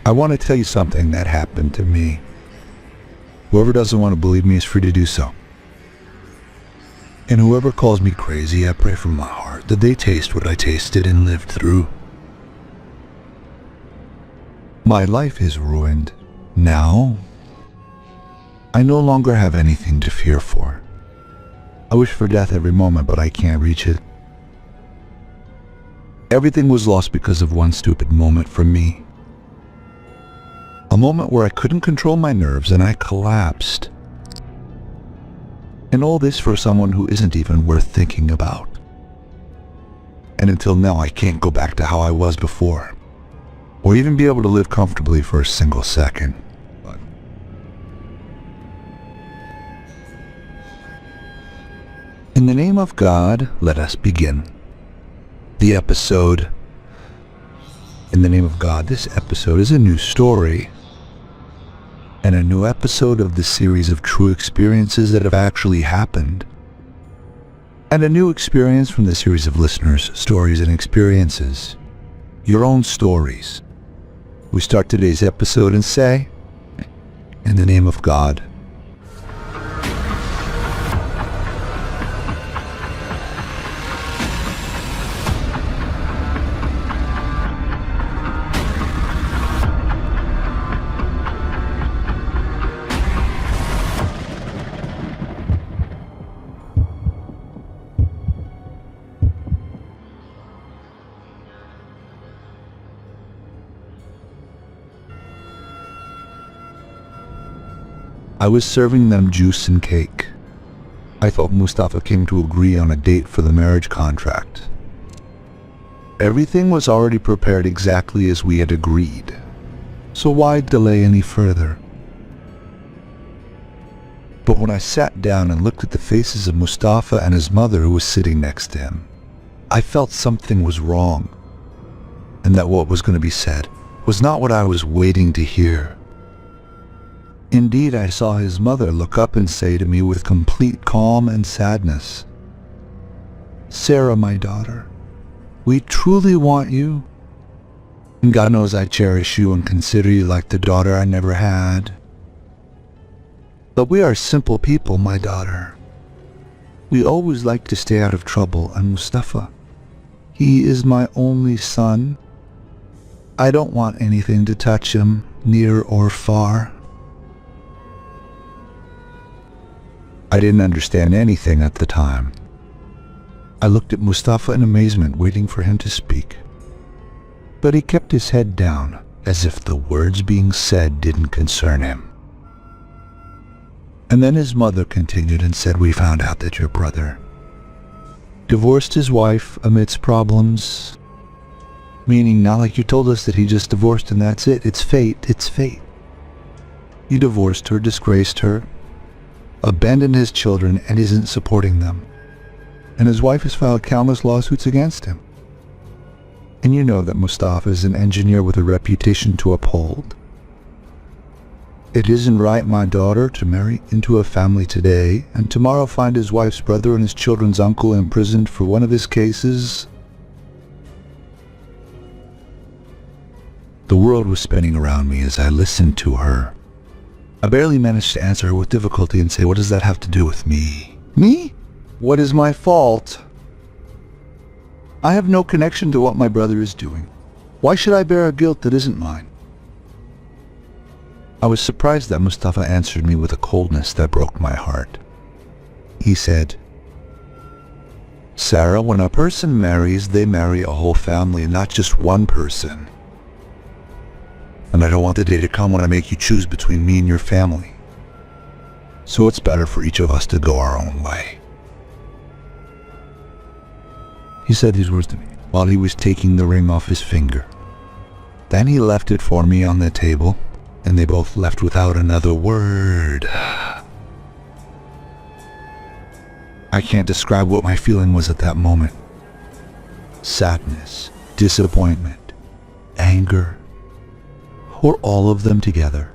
I want to tell you something that happened to me. Whoever doesn't want to believe me is free to do so. And whoever calls me crazy, I pray from my heart that they taste what I tasted and lived through. My life is ruined. Now, I no longer have anything to fear for. I wish for death every moment, but I can't reach it. Everything was lost because of one stupid moment for me. A moment where I couldn't control my nerves and I collapsed. And all this for someone who isn't even worth thinking about. And until now, I can't go back to how I was before, or even be able to live comfortably for a single second. In the name of God, let us begin. The episode. In the name of God, this episode is a new story. And a new episode of the series of true experiences that have actually happened. And a new experience from the series of listeners' stories and experiences. Your own stories. We start today's episode and say, in the name of God. I was serving them juice and cake. I thought Mustafa came to agree on a date for the marriage contract. Everything was already prepared exactly as we had agreed, so why delay any further? But when I sat down and looked at the faces of Mustafa and his mother who was sitting next to him, I felt something was wrong, and that what was going to be said was not what I was waiting to hear. Indeed, I saw his mother look up and say to me with complete calm and sadness, "Sarah, my daughter, we truly want you. And God knows I cherish you and consider you like the daughter I never had. But we are simple people, my daughter. We always like to stay out of trouble, and Mustafa, he is my only son. I don't want anything to touch him, near or far." I didn't understand anything at the time. I looked at Mustafa in amazement, waiting for him to speak. But he kept his head down, as if the words being said didn't concern him. And then his mother continued and said, "We found out that your brother divorced his wife amidst problems." Meaning, not like you told us that he just divorced and that's it. It's fate, it's fate. You divorced her, disgraced her, abandoned his children, and isn't supporting them. And his wife has filed countless lawsuits against him. And you know that Mustafa is an engineer with a reputation to uphold. It isn't right, my daughter, to marry into a family today, and tomorrow find his wife's brother and his children's uncle imprisoned for one of his cases. The world was spinning around me as I listened to her. I barely managed to answer her with difficulty and say, "What does that have to do with me?" Me? What is my fault? I have no connection to what my brother is doing. Why should I bear a guilt that isn't mine? I was surprised that Mustafa answered me with a coldness that broke my heart. He said, "Sarah, when a person marries, they marry a whole family, not just one person. And I don't want the day to come when I make you choose between me and your family. So it's better for each of us to go our own way." He said these words to me while he was taking the ring off his finger. Then he left it for me on the table, and they both left without another word. I can't describe what my feeling was at that moment. Sadness, disappointment, anger, or all of them together.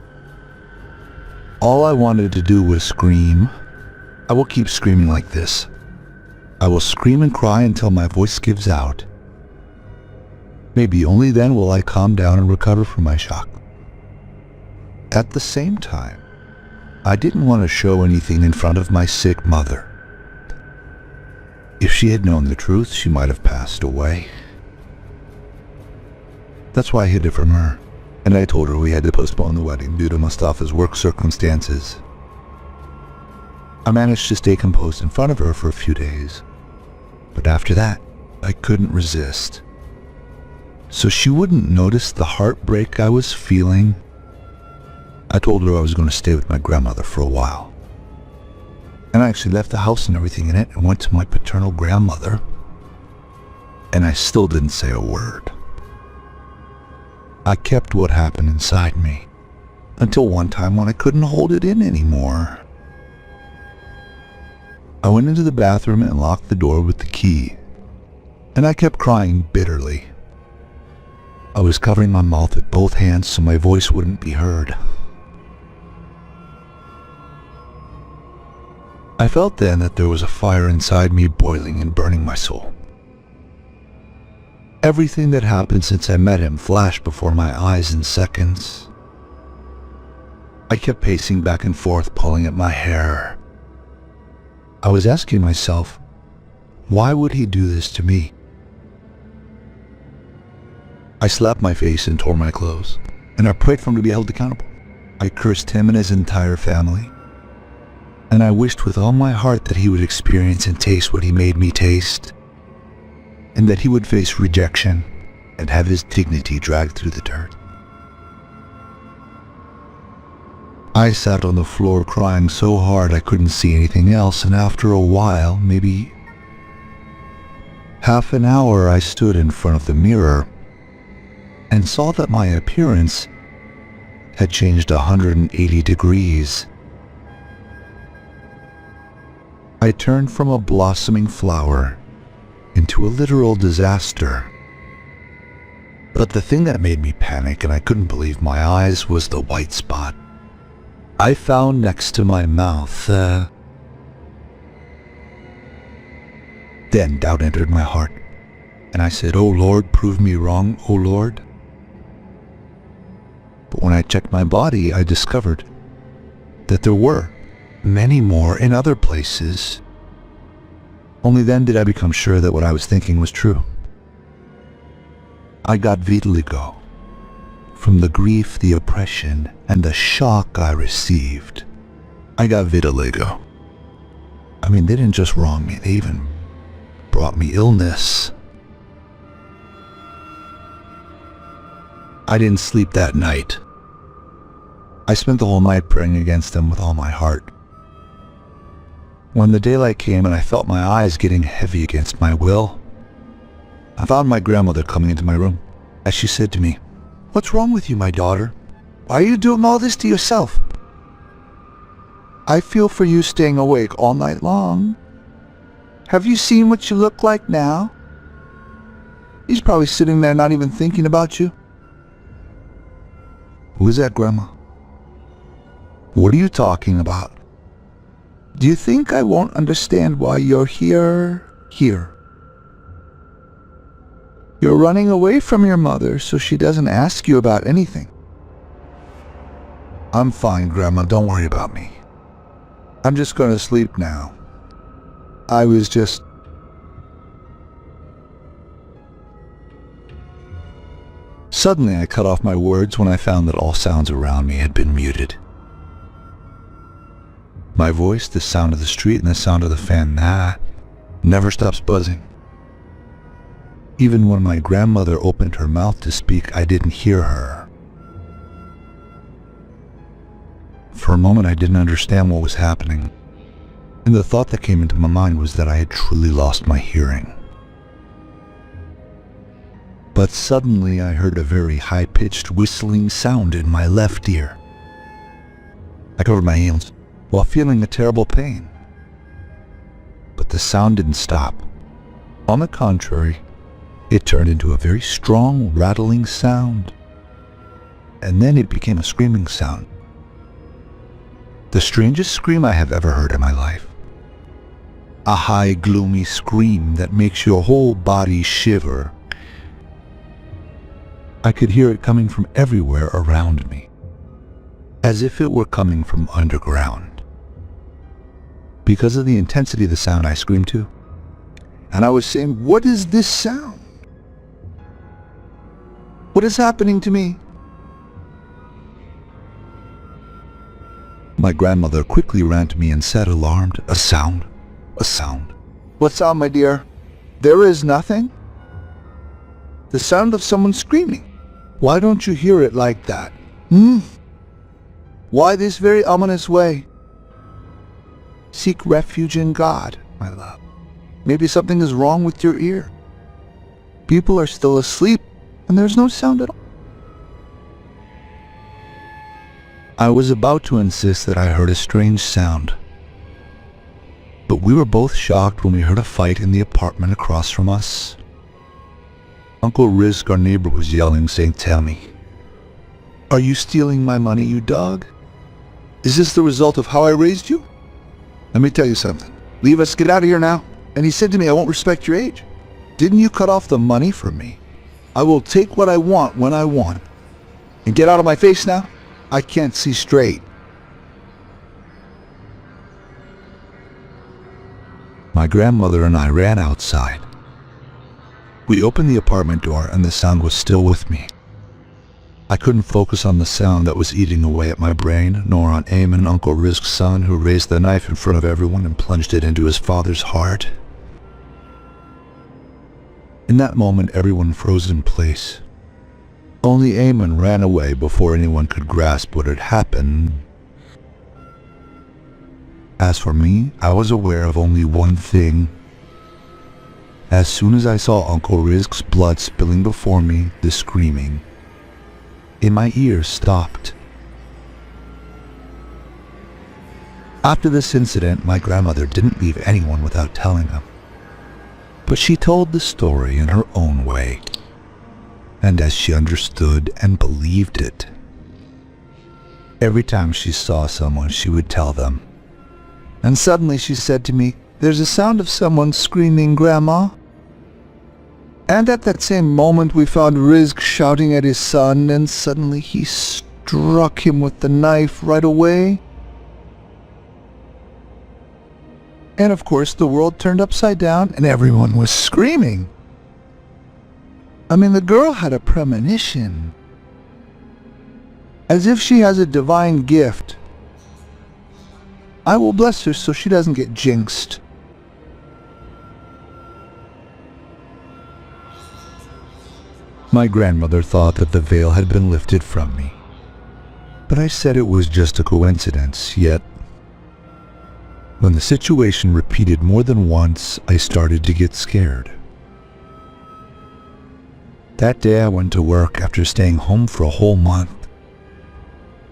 All I wanted to do was scream. I will keep screaming like this. I will scream and cry until my voice gives out. Maybe only then will I calm down and recover from my shock. At the same time, I didn't want to show anything in front of my sick mother. If she had known the truth, she might have passed away. That's why I hid it from her, and I told her we had to postpone the wedding due to Mustafa's work circumstances. I managed to stay composed in front of her for a few days, but after that, I couldn't resist. So she wouldn't notice the heartbreak I was feeling. I told her I was going to stay with my grandmother for a while. And I actually left the house and everything in it and went to my paternal grandmother. And I still didn't say a word. I kept what happened inside me until one time when I couldn't hold it in anymore. I went into the bathroom and locked the door with the key. And I kept crying bitterly. I was covering my mouth with both hands so my voice wouldn't be heard. I felt then that there was a fire inside me boiling and burning my soul. Everything that happened since I met him flashed before my eyes in seconds. I kept pacing back and forth, pulling at my hair. I was asking myself, why would he do this to me? I slapped my face and tore my clothes, and I prayed for him to be held accountable. I cursed him and his entire family. And I wished with all my heart that he would experience and taste what he made me taste, and that he would face rejection and have his dignity dragged through the dirt. I sat on the floor crying so hard I couldn't see anything else, and after a while, maybe half an hour, I stood in front of the mirror and saw that my appearance had changed 180 degrees. I turned from a blossoming flower into a literal disaster. But the thing that made me panic and I couldn't believe my eyes was the white spot I found next to my mouth. Then doubt entered my heart, and I said, "Oh Lord, prove me wrong, oh Lord." But when I checked my body, I discovered that there were many more in other places. Only then did I become sure that what I was thinking was true. I got vitiligo from the grief, the oppression, and the shock I received. I got vitiligo. I mean, they didn't just wrong me, they even brought me illness. I didn't sleep that night. I spent the whole night praying against them with all my heart. When the daylight came and I felt my eyes getting heavy against my will, I found my grandmother coming into my room as she said to me, "What's wrong with you, my daughter? Why are you doing all this to yourself? I feel for you staying awake all night long. Have you seen what you look like now? He's probably sitting there not even thinking about you." "Who is that, Grandma? What are you talking about? Do you think I won't understand why you're here? You're running away from your mother so she doesn't ask you about anything." "I'm fine, Grandma, don't worry about me. I'm just going to sleep now. I was just..." Suddenly I cut off my words when I found that all sounds around me had been muted. My voice, the sound of the street, and the sound of the fan, that never stops buzzing. Even when my grandmother opened her mouth to speak, I didn't hear her. For a moment I didn't understand what was happening, and the thought that came into my mind was that I had truly lost my hearing. But suddenly I heard a very high-pitched whistling sound in my left ear. I covered my hands while feeling a terrible pain. But the sound didn't stop. On the contrary, it turned into a very strong, rattling sound. And then it became a screaming sound. The strangest scream I have ever heard in my life. A high, gloomy scream that makes your whole body shiver. I could hear it coming from everywhere around me. as if it were coming from underground. Because of the intensity of the sound, I screamed too. And I was saying, "What is this sound? What is happening to me?" My grandmother quickly ran to me and said, alarmed, "A sound, a sound." "What sound, my dear?" "There is nothing. The sound of someone screaming." "Why don't you hear it like that? Why this very ominous way?" "Seek refuge in God, my love. Maybe something is wrong with your ear. People are still asleep and there's no sound at all." I was about to insist that I heard a strange sound, but we were both shocked when we heard a fight in the apartment across from us. Uncle Rizk, our neighbor, was yelling, saying, "Tell me, are you stealing my money, you dog? Is this the result of how I raised you? Let me tell you something. Leave us, get out of here now." And he said to me, "I won't respect your age. Didn't you cut off the money for me? I will take what I want when I want. And get out of my face now. I can't see straight." My grandmother and I ran outside. We opened the apartment door and the sound was still with me. I couldn't focus on the sound that was eating away at my brain, nor on Omen, Uncle Rizk's son, who raised the knife in front of everyone and plunged it into his father's heart. In that moment, everyone froze in place. Only Omen ran away before anyone could grasp what had happened. As for me, I was aware of only one thing. As soon as I saw Uncle Rizk's blood spilling before me, the screaming in my ears stopped. After this incident, my grandmother didn't leave anyone without telling them. But she told the story in her own way, and as she understood and believed it. Every time she saw someone, she would tell them. And suddenly she said to me, "There's a sound of someone screaming, Grandma." And at that same moment we found Rizk shouting at his son, and suddenly he struck him with the knife right away. And of course the world turned upside down and everyone was screaming. I mean, the girl had a premonition, as if she has a divine gift. I will bless her so she doesn't get jinxed. My grandmother thought that the veil had been lifted from me, but I said it was just a coincidence. Yet, when the situation repeated more than once, I started to get scared. That day I went to work after staying home for a whole month.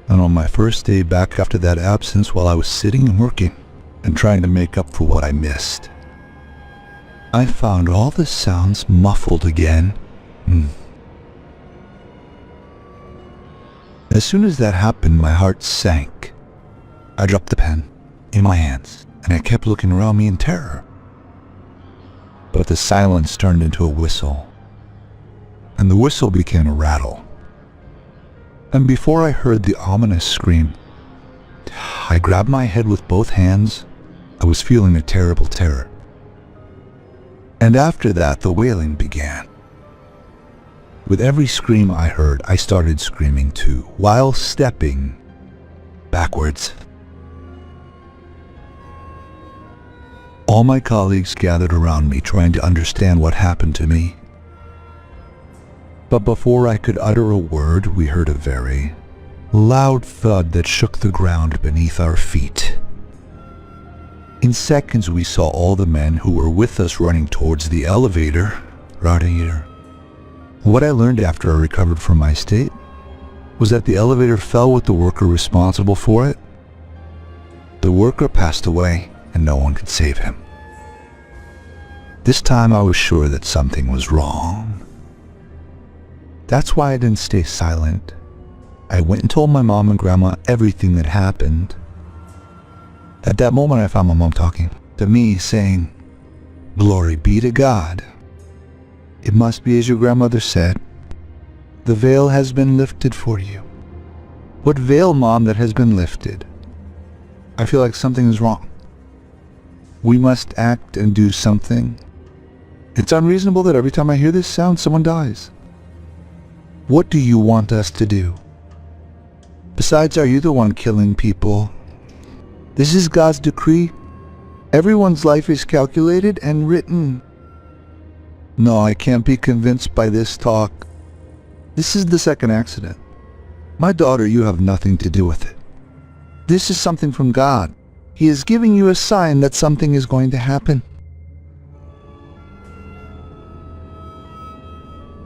And on my first day back after that absence, while I was sitting and working and trying to make up for what I missed, I found all the sounds muffled again. As soon as that happened, my heart sank. I dropped the pen in my hands, and I kept looking around me in terror. But the silence turned into a whistle, and the whistle became a rattle. And before I heard the ominous scream, I grabbed my head with both hands. I was feeling a terrible terror. And after that, the wailing began. With every scream I heard, I started screaming too, while stepping backwards. All my colleagues gathered around me, trying to understand what happened to me. But before I could utter a word, we heard a very loud thud that shook the ground beneath our feet. In seconds, we saw all the men who were with us running towards the elevator. What I learned after I recovered from my state was that the elevator fell with the worker responsible for it. The worker passed away and no one could save him. This time I was sure that something was wrong. That's why I didn't stay silent. I went and told my mom and grandma everything that happened. At that moment I found my mom talking to me, saying, "Glory be to God. It must be as your grandmother said. The veil has been lifted for you. What veil, Mom, that has been lifted? I feel like something is wrong. We must act and do something. It's unreasonable that every time I hear this sound, someone dies. What do you want us to do? Besides, are you the one killing people? This is God's decree. Everyone's life is calculated and written. No, I can't be convinced by this talk. This is the second accident. My daughter, you have nothing to do with it. This is something from God. He is giving you a sign that something is going to happen.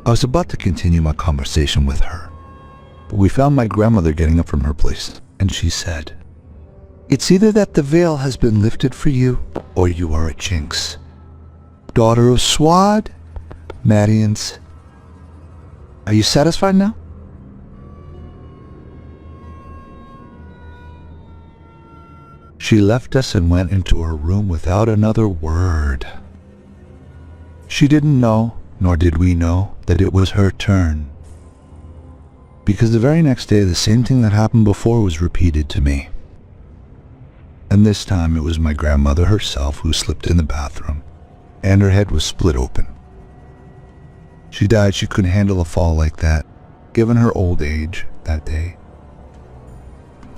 I was about to continue my conversation with her, but we found my grandmother getting up from her place, and she said, "It's either that the veil has been lifted for you, or you are a jinx. Daughter of Swad, Madians. Are you satisfied now?" She left us and went into her room without another word. She didn't know, nor did we know, that it was her turn. Because the very next day, the same thing that happened before was repeated to me. And this time it was my grandmother herself who slipped in the bathroom, and her head was split open. She died. She couldn't handle a fall like that, given her old age that day.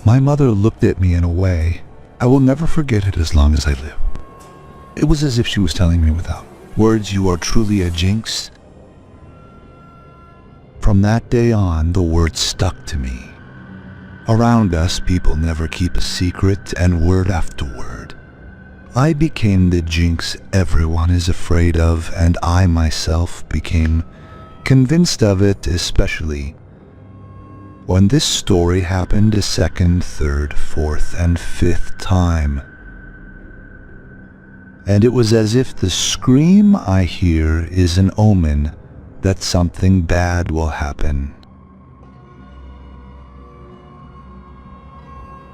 My mother looked at me in a way I will never forget it as long as I live. It was as if she was telling me without words, "You are truly a jinx." From that day on, the word stuck to me. Around us, people never keep a secret, and word after word. I became the jinx everyone is afraid of, and I myself became convinced of it, especially when this story happened a second, third, fourth, and fifth time. And it was as if the scream I hear is an omen that something bad will happen.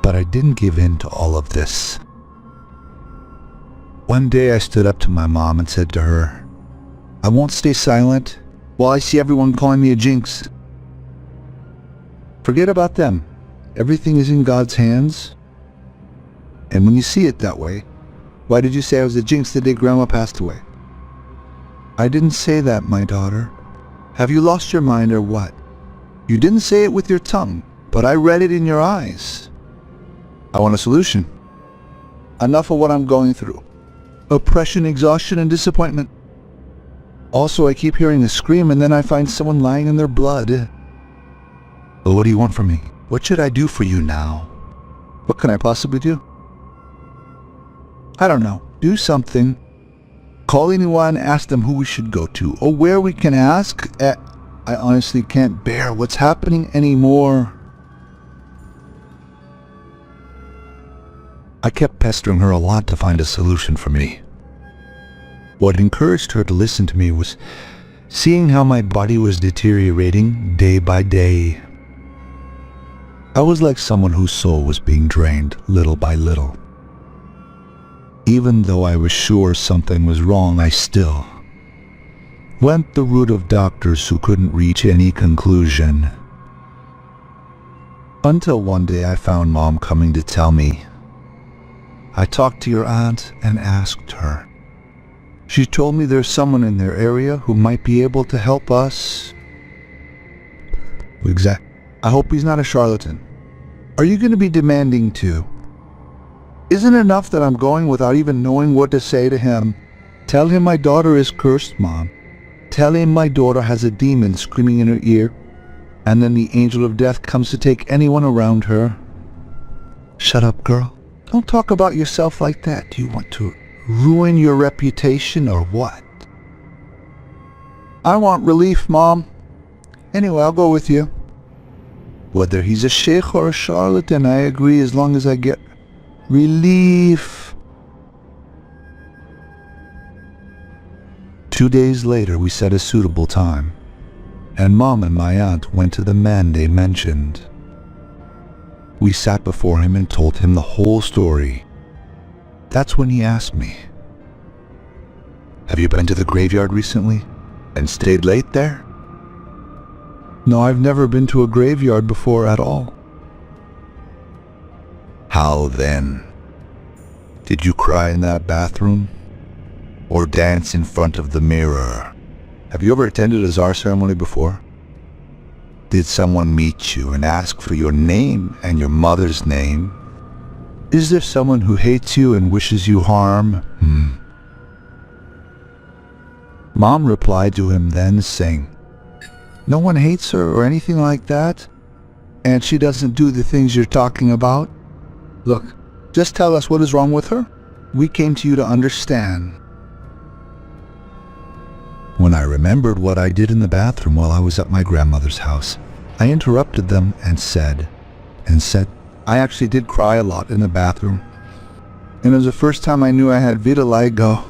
But I didn't give in to all of this. One day I stood up to my mom and said to her, "I won't stay silent while I see everyone calling me a jinx. Forget about them. Everything is in God's hands. And when you see it that way, why did you say I was a jinx the day Grandma passed away?" "I didn't say that, my daughter. Have you lost your mind or what? You didn't say it with your tongue, but I read it in your eyes. I want a solution. Enough of what I'm going through. Oppression, exhaustion, and disappointment. Also, I keep hearing a scream and then I find someone lying in their blood. Well, what do you want from me? What should I do for you now? What can I possibly do?" "I don't know. Do something. Call anyone, ask them who we should go to, or where we can ask. I honestly can't bear what's happening anymore." I kept pestering her a lot to find a solution for me. What encouraged her to listen to me was seeing how my body was deteriorating day by day. I was like someone whose soul was being drained little by little. Even though I was sure something was wrong, I still went the route of doctors who couldn't reach any conclusion. Until one day I found Mom coming to tell me. I talked to your aunt and asked her. She told me there's someone in their area who might be able to help us. Exactly. I hope he's not a charlatan. Are you going to be demanding too? Isn't it enough that I'm going without even knowing what to say to him? Tell him my daughter is cursed, Mom. Tell him my daughter has a demon screaming in her ear, and then the angel of death comes to take anyone around her. Shut up, girl. Don't talk about yourself like that. Do you want to ruin your reputation or what? I want relief, Mom. Anyway, I'll go with you. Whether he's a sheikh or a charlatan, I agree as long as I get relief. 2 days later, we set a suitable time, and Mom and my aunt went to the man they mentioned. We sat before him and told him the whole story. That's when he asked me, "Have you been to the graveyard recently and stayed late there?" "No, I've never been to a graveyard before at all." How then? Did you cry in that bathroom? Or dance in front of the mirror? Have you ever attended a czar ceremony before? Did someone meet you and ask for your name and your mother's name? Is there someone who hates you and wishes you harm? Mom replied to him then, saying, "No one hates her or anything like that, and she doesn't do the things you're talking about. Look, just tell us what is wrong with her. We came to you to understand." When I remembered what I did in the bathroom while I was at my grandmother's house, I interrupted them and said, I actually did cry a lot in the bathroom. And it was the first time I knew I had vitiligo.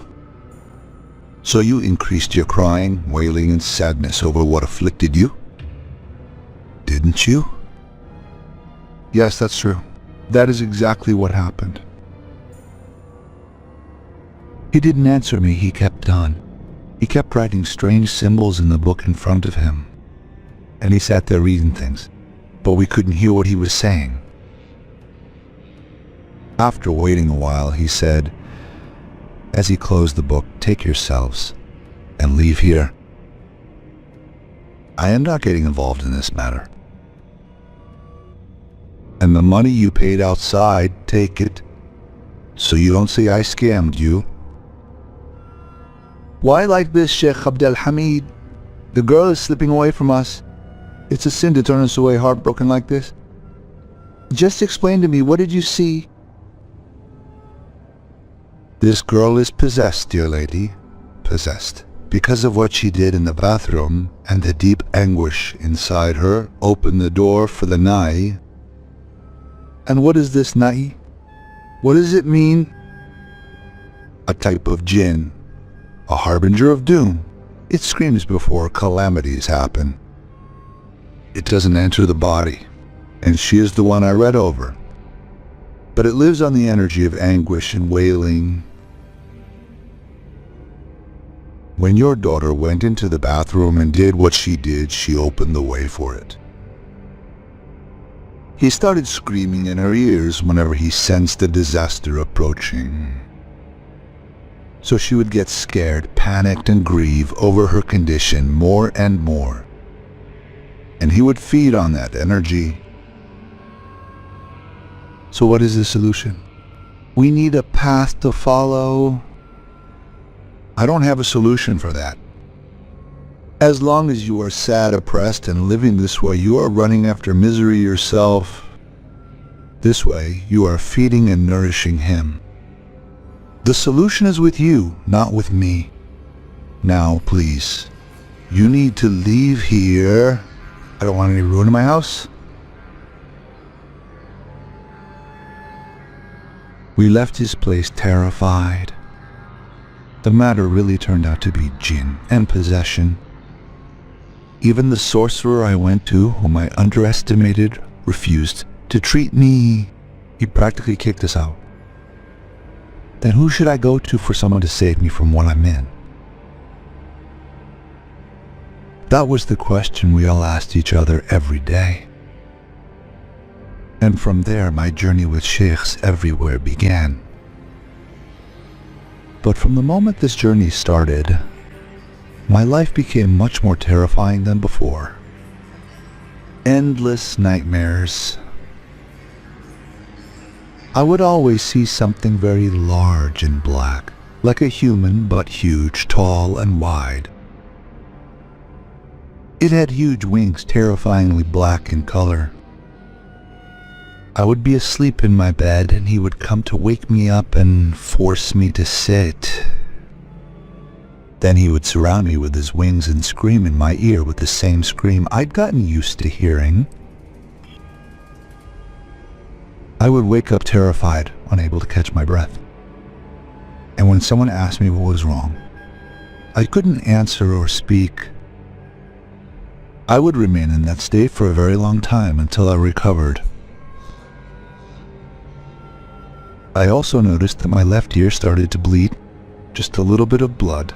So you increased your crying, wailing, and sadness over what afflicted you? Didn't you? Yes, that's true. That is exactly what happened. He didn't answer me, he kept on. He kept writing strange symbols in the book in front of him. And he sat there reading things, but we couldn't hear what he was saying. After waiting a while, he said, as he closed the book, "Take yourselves and leave here. I am not getting involved in this matter. And the money you paid outside, take it, so you don't say I scammed you." "Why like this, Sheikh Abdel Hamid? The girl is slipping away from us. It's a sin to turn us away heartbroken like this. Just explain to me, what did you see?" "This girl is possessed, dear lady. Possessed. Because of what she did in the bathroom, and the deep anguish inside her opened the door for the Nai." "And what is this Nai? What does it mean?" "A type of Jinn. A harbinger of doom. It screams before calamities happen. It doesn't enter the body, and she is the one I read over. But it lives on the energy of anguish and wailing. When your daughter went into the bathroom and did what she did, she opened the way for it. He started screaming in her ears whenever he sensed a disaster approaching. So she would get scared, panicked, and grieve over her condition more and more. And he would feed on that energy. So what is the solution? We need a path to follow. I don't have a solution for that. As long as you are sad, oppressed, and living this way, you are running after misery yourself. This way, you are feeding and nourishing him. The solution is with you, not with me. Now, please, you need to leave here. I don't want any ruin in my house." We left his place terrified. The matter really turned out to be Jinn and possession. Even the sorcerer I went to, whom I underestimated, refused to treat me. He practically kicked us out. Then who should I go to for someone to save me from what I'm in? That was the question we all asked each other every day. And from there, my journey with sheikhs everywhere began. But from the moment this journey started, my life became much more terrifying than before. Endless nightmares. I would always see something very large and black, like a human but huge, tall and wide. It had huge wings, terrifyingly black in color. I would be asleep in my bed and he would come to wake me up and force me to sit. Then he would surround me with his wings and scream in my ear with the same scream I'd gotten used to hearing. I would wake up terrified, unable to catch my breath. And when someone asked me what was wrong, I couldn't answer or speak. I would remain in that state for a very long time until I recovered. I also noticed that my left ear started to bleed, just a little bit of blood.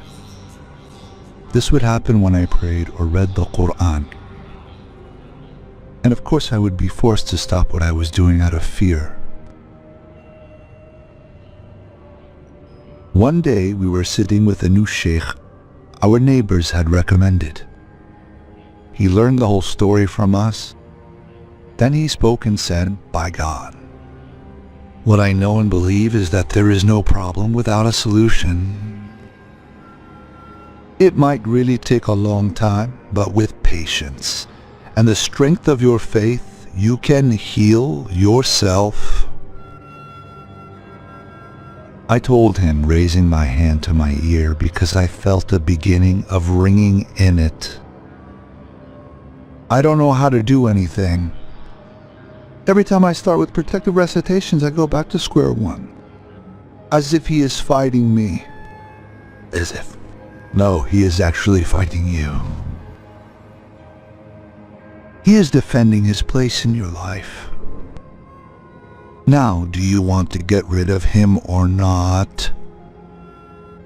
This would happen when I prayed or read the Quran. And of course I would be forced to stop what I was doing out of fear. One day we were sitting with a new sheikh our neighbors had recommended. He learned the whole story from us. Then he spoke and said, "By God, what I know and believe is that there is no problem without a solution. It might really take a long time, but with patience and the strength of your faith, you can heal yourself." I told him, raising my hand to my ear because I felt a beginning of ringing in it. "I don't know how to do anything. Every time I start with protective recitations, I go back to square one. As if he is fighting me." As if. No, he is actually fighting you. He is defending his place in your life. Now, do you want to get rid of him or not?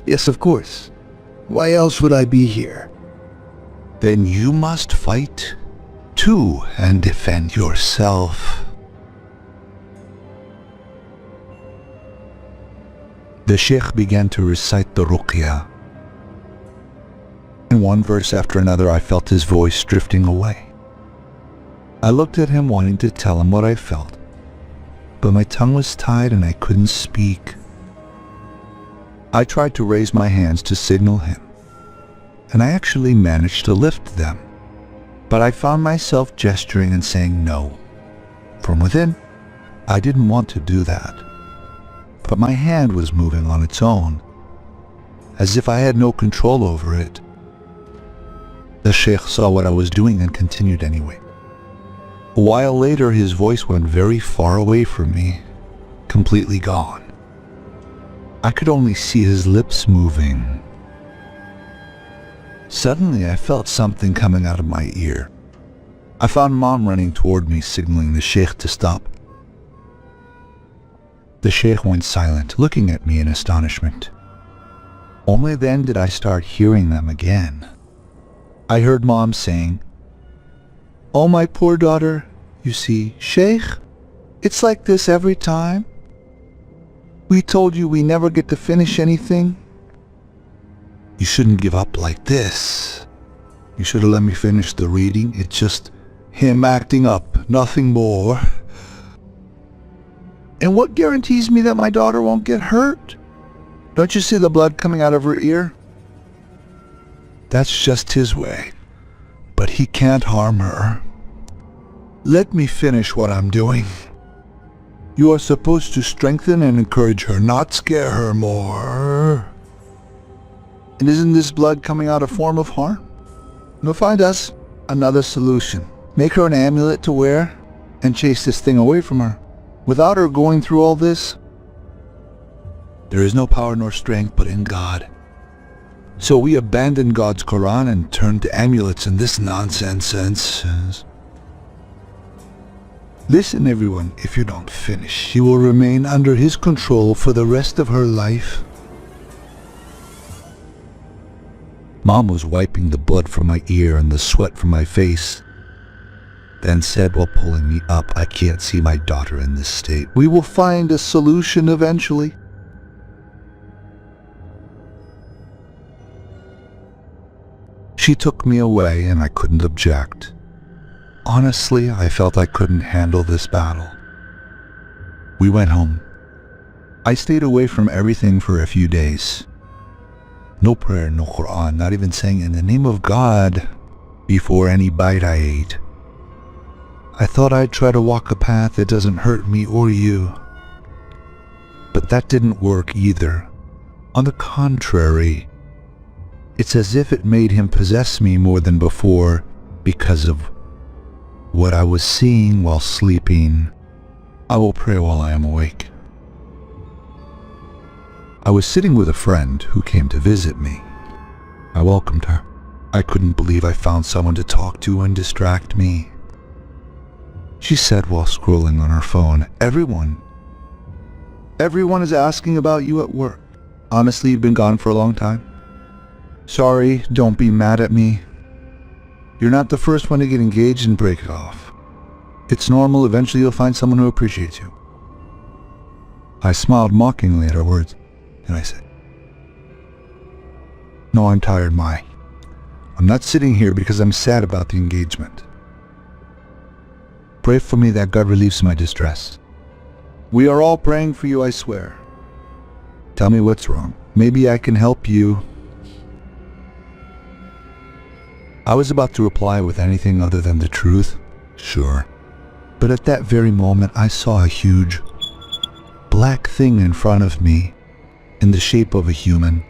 "Yes, of course. Why else would I be here?" Then you must fight too and defend yourself. The sheikh began to recite the ruqyah. In one verse after another, I felt his voice drifting away. I looked at him, wanting to tell him what I felt, but my tongue was tied and I couldn't speak. I tried to raise my hands to signal him, and I actually managed to lift them, but I found myself gesturing and saying no. From within, I didn't want to do that, but my hand was moving on its own, as if I had no control over it. The sheikh saw what I was doing and continued anyway. A while later, his voice went very far away from me, completely gone. I could only see his lips moving. Suddenly, I felt something coming out of my ear. I found Mom running toward me, signaling the sheikh to stop. The sheikh went silent, looking at me in astonishment. Only then did I start hearing them again. I heard Mom saying, "Oh, my poor daughter, you see, Sheikh, it's like this every time. We told you we never get to finish anything. You shouldn't give up like this. You should have let me finish the reading. It's just him acting up, nothing more. And what guarantees me that my daughter won't get hurt? Don't you see the blood coming out of her ear? That's just his way, but he can't harm her. Let me finish what I'm doing. You are supposed to strengthen and encourage her, not scare her more. And isn't this blood coming out a form of harm? No, find us another solution. Make her an amulet to wear and chase this thing away from her. Without her going through all this, there is no power nor strength but in God. So we abandoned God's Quran and turned to amulets and this nonsense. Listen, everyone, if you don't finish, she will remain under his control for the rest of her life." Mom was wiping the blood from my ear and the sweat from my face, then said while pulling me up, "I can't see my daughter in this state. We will find a solution eventually." She took me away and I couldn't object. Honestly, I felt I couldn't handle this battle. We went home. I stayed away from everything for a few days. No prayer, no Quran, not even saying "in the name of God" before any bite I ate. I thought I'd try to walk a path that doesn't hurt me or you. But that didn't work either. On the contrary, it's as if it made him possess me more than before because of what I was seeing while sleeping. I will pray while I am awake. I was sitting with a friend who came to visit me. I welcomed her. I couldn't believe I found someone to talk to and distract me. She said while scrolling on her phone, Everyone is asking about you at work. Honestly, you've been gone for a long time. Sorry, don't be mad at me. You're not the first one to get engaged and break it off. It's normal, eventually you'll find someone who appreciates you." I smiled mockingly at her words, and I said, No, I'm tired, Mai. I'm not sitting here because I'm sad about the engagement. Pray for me that God relieves my distress. We are all praying for you, I swear. Tell me what's wrong. Maybe I can help you. I was about to reply with anything other than the truth. Sure. But at that very moment, I saw a huge black thing in front of me, in the shape of a human,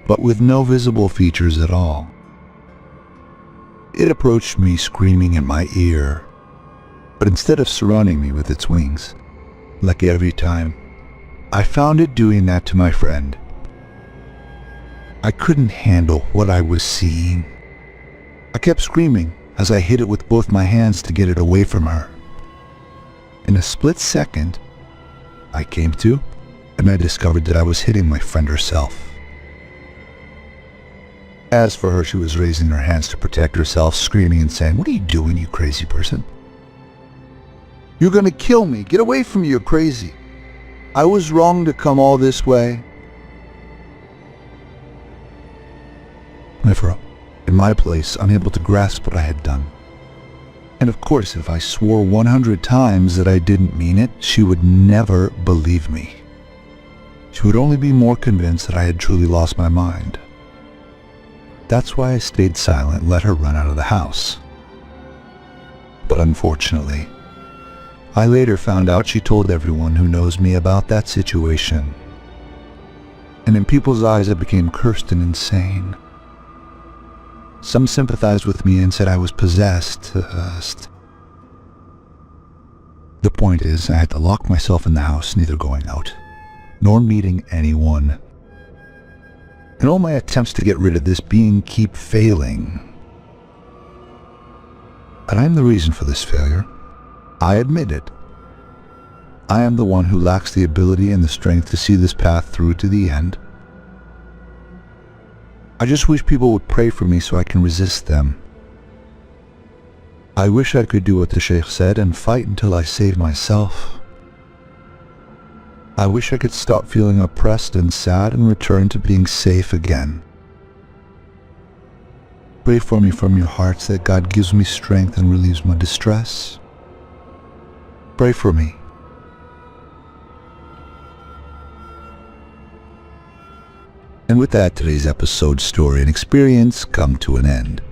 but with no visible features at all. It approached me screaming in my ear, but instead of surrounding me with its wings, like every time, I found it doing that to my friend. I couldn't handle what I was seeing. I kept screaming as I hit it with both my hands to get it away from her. In a split second, I came to, and I discovered that I was hitting my friend herself. As for her, she was raising her hands to protect herself, screaming and saying, "What are you doing, you crazy person? You're gonna kill me. Get away from me, you're crazy. I was wrong to come all this way." My Pharaoh, in my place, unable to grasp what I had done. And of course, if I swore 100 times that I didn't mean it, she would never believe me. She would only be more convinced that I had truly lost my mind. That's why I stayed silent and let her run out of the house. But unfortunately, I later found out she told everyone who knows me about that situation. And in people's eyes, I became cursed and insane. Some sympathized with me and said I was possessed. The point is, I had to lock myself in the house, neither going out, nor meeting anyone. And all my attempts to get rid of this being keep failing. And I'm the reason for this failure. I admit it. I am the one who lacks the ability and the strength to see this path through to the end. I just wish people would pray for me so I can resist them. I wish I could do what the Sheikh said and fight until I save myself. I wish I could stop feeling oppressed and sad and return to being safe again. Pray for me from your hearts that God gives me strength and relieves my distress. Pray for me. And with that, today's episode, story, and experience come to an end.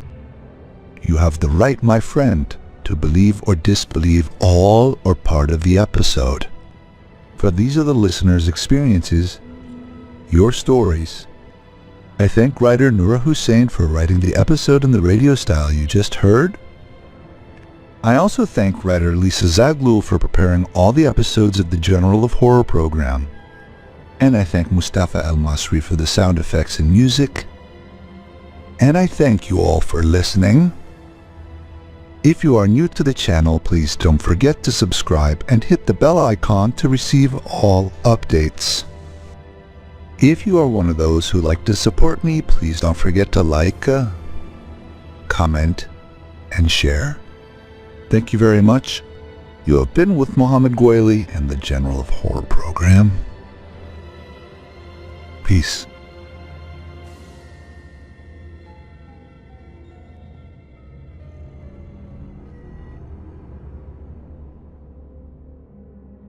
You have the right, my friend, to believe or disbelieve all or part of the episode. For these are the listeners' experiences, your stories. I thank writer Noura Hussein for writing the episode in the radio style you just heard. I also thank writer Lisa Zaglul for preparing all the episodes of the General of Horror program. And I thank Mustafa El-Masri for the sound effects and music. And I thank you all for listening. If you are new to the channel, please don't forget to subscribe and hit the bell icon to receive all updates. If you are one of those who like to support me, please don't forget to like, comment, and share. Thank you very much. You have been with Mohammed Gwaili and the General of Horror program. Peace.